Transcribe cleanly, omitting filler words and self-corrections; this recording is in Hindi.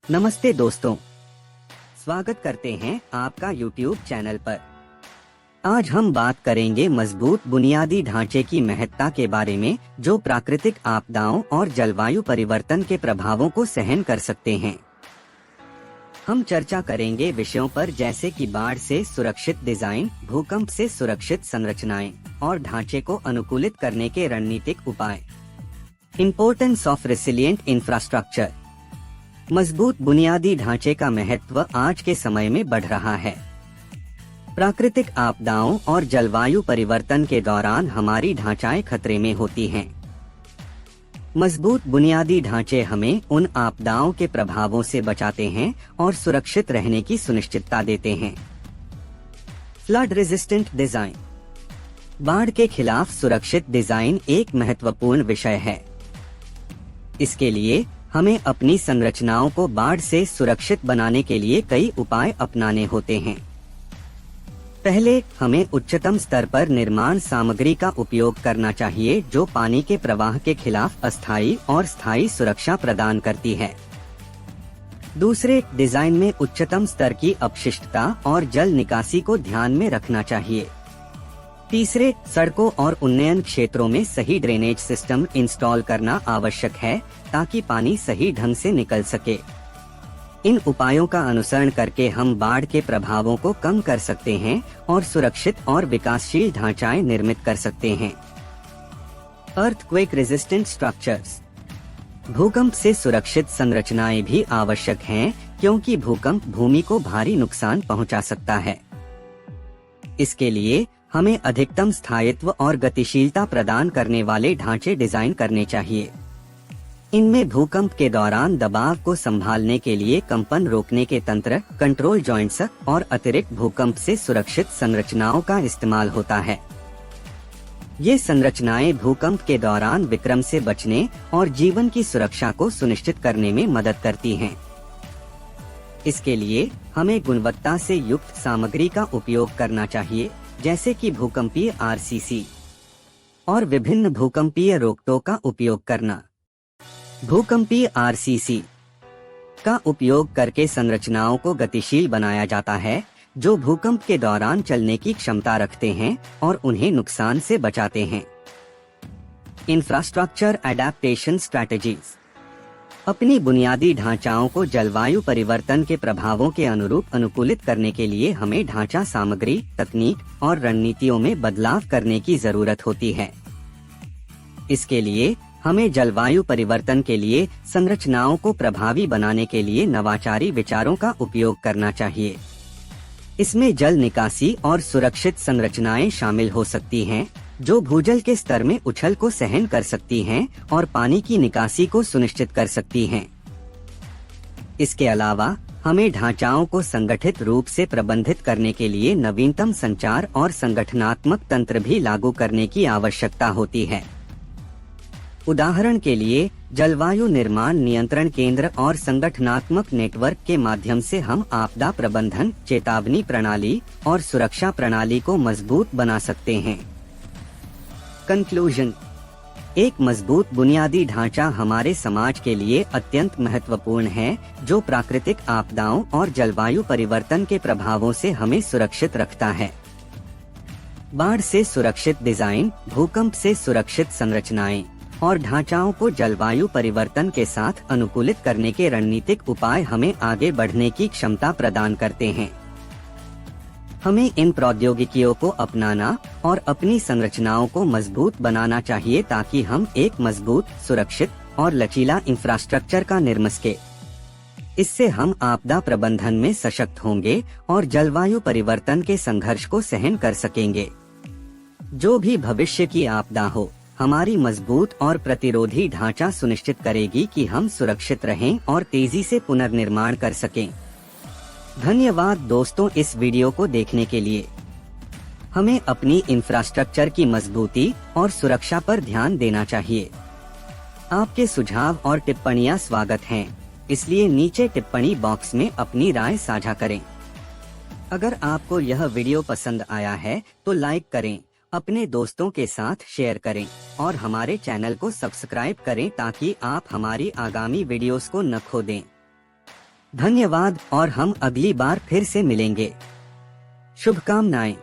नमस्ते दोस्तों, स्वागत करते हैं आपका YouTube चैनल पर। आज हम बात करेंगे मजबूत बुनियादी ढांचे की महत्ता के बारे में, जो प्राकृतिक आपदाओं और जलवायु परिवर्तन के प्रभावों को सहन कर सकते हैं। हम चर्चा करेंगे विषयों पर जैसे कि बाढ़ से सुरक्षित डिजाइन, भूकंप से सुरक्षित संरचनाएं और ढांचे को अनुकूलित करने के रणनीतिक उपाय। Importance of resilient infrastructure. मजबूत बुनियादी ढांचे का महत्व आज के समय में बढ़ रहा है। प्राकृतिक आपदाओं और जलवायु परिवर्तन के दौरान हमारी ढांचाएं खतरे में होती हैं। मजबूत बुनियादी ढांचे हमें उन आपदाओं के प्रभावों से बचाते हैं और सुरक्षित रहने की सुनिश्चितता देते हैं। Flood resistant design. बाढ़ के खिलाफ सुरक्षित डिजाइन एक महत्वपूर्ण विषय है। इसके लिए हमें अपनी संरचनाओं को बाढ़ से सुरक्षित बनाने के लिए कई उपाय अपनाने होते हैं। पहले, हमें उच्चतम स्तर पर निर्माण सामग्री का उपयोग करना चाहिए जो पानी के प्रवाह के खिलाफ अस्थायी और स्थायी सुरक्षा प्रदान करती है। दूसरे, डिजाइन में उच्चतम स्तर की अपशिष्टता और जल निकासी को ध्यान में रखना चाहिए। तीसरे, सड़कों और उन्नयन क्षेत्रों में सही ड्रेनेज सिस्टम इंस्टॉल करना आवश्यक है ताकि पानी सही ढंग से निकल सके। इन उपायों का अनुसरण करके हम बाढ़ के प्रभावों को कम कर सकते हैं और सुरक्षित और विकासशील ढांचाएं निर्मित कर सकते हैं। Earthquake resistant structures. भूकंप से सुरक्षित संरचनाएं भी आवश्यक हैं, क्योंकि भूकंप भूमि को भारी नुकसान पहुंचा सकता है। इसके लिए हमें अधिकतम स्थायित्व और गतिशीलता प्रदान करने वाले ढांचे डिजाइन करने चाहिए। इनमें भूकंप के दौरान दबाव को संभालने के लिए कंपन रोकने के तंत्र, कंट्रोल जॉइंट्स और अतिरिक्त भूकंप से सुरक्षित संरचनाओं का इस्तेमाल होता है। ये संरचनाएं भूकंप के दौरान विक्रम से बचने और जीवन की सुरक्षा को सुनिश्चित करने में मदद करती हैं। इसके लिए हमें गुणवत्ता से युक्त सामग्री का उपयोग करना चाहिए, जैसे कि भूकंपीय आरसीसी और विभिन्न भूकंपीय रोकटों का उपयोग करना। भूकंपीय आरसीसी का उपयोग करके संरचनाओं को गतिशील बनाया जाता है, जो भूकंप के दौरान चलने की क्षमता रखते हैं और उन्हें नुकसान से बचाते हैं। Infrastructure adaptation strategies. अपनी बुनियादी ढांचाओं को जलवायु परिवर्तन के प्रभावों के अनुरूप अनुकूलित करने के लिए हमें ढांचा सामग्री, तकनीक और रणनीतियों में बदलाव करने की जरूरत होती है। इसके लिए हमें जलवायु परिवर्तन के लिए संरचनाओं को प्रभावी बनाने के लिए नवाचारी विचारों का उपयोग करना चाहिए। इसमें जल निकासी और सुरक्षित संरचनाएं शामिल हो सकती हैं, जो भूजल के स्तर में उछल को सहन कर सकती हैं और पानी की निकासी को सुनिश्चित कर सकती हैं। इसके अलावा हमें ढांचाओं को संगठित रूप से प्रबंधित करने के लिए नवीनतम संचार और संगठनात्मक तंत्र भी लागू करने की आवश्यकता होती है। उदाहरण के लिए, जलवायु निर्माण नियंत्रण केंद्र और संगठनात्मक नेटवर्क के माध्यम से हम आपदा प्रबंधन, चेतावनी प्रणाली और सुरक्षा प्रणाली को मजबूत बना सकते हैं। कंक्लूजन। एक मजबूत बुनियादी ढांचा हमारे समाज के लिए अत्यंत महत्वपूर्ण है, जो प्राकृतिक आपदाओं और जलवायु परिवर्तन के प्रभावों से हमें सुरक्षित रखता है। बाढ़ से सुरक्षित डिजाइन, भूकंप से सुरक्षित संरचनाएं और ढांचाओं को जलवायु परिवर्तन के साथ अनुकूलित करने के रणनीतिक उपाय हमें आगे बढ़ने की क्षमता प्रदान करते हैं। हमें इन प्रौद्योगिकियों को अपनाना और अपनी संरचनाओं को मजबूत बनाना चाहिए ताकि हम एक मजबूत, सुरक्षित और लचीला इंफ्रास्ट्रक्चर का निर्माण सकें। इससे हम आपदा प्रबंधन में सशक्त होंगे और जलवायु परिवर्तन के संघर्ष को सहन कर सकेंगे। जो भी भविष्य की आपदा हो, हमारी मजबूत और प्रतिरोधी ढांचा सुनिश्चित करेगी कि हम सुरक्षित रहें और तेजी से पुनर्निर्माण कर सकें। धन्यवाद दोस्तों इस वीडियो को देखने के लिए। हमें अपनी इंफ्रास्ट्रक्चर की मजबूती और सुरक्षा पर ध्यान देना चाहिए। आपके सुझाव और टिप्पणियां स्वागत हैं, इसलिए नीचे टिप्पणी बॉक्स में अपनी राय साझा करें। अगर आपको यह वीडियो पसंद आया है तो लाइक करें, अपने दोस्तों के साथ शेयर करें और हमारे चैनल को सब्सक्राइब करें ताकि आप हमारी आगामी वीडियोस को न खो दें। धन्यवाद और हम अगली बार फिर से मिलेंगे। शुभकामनाएं।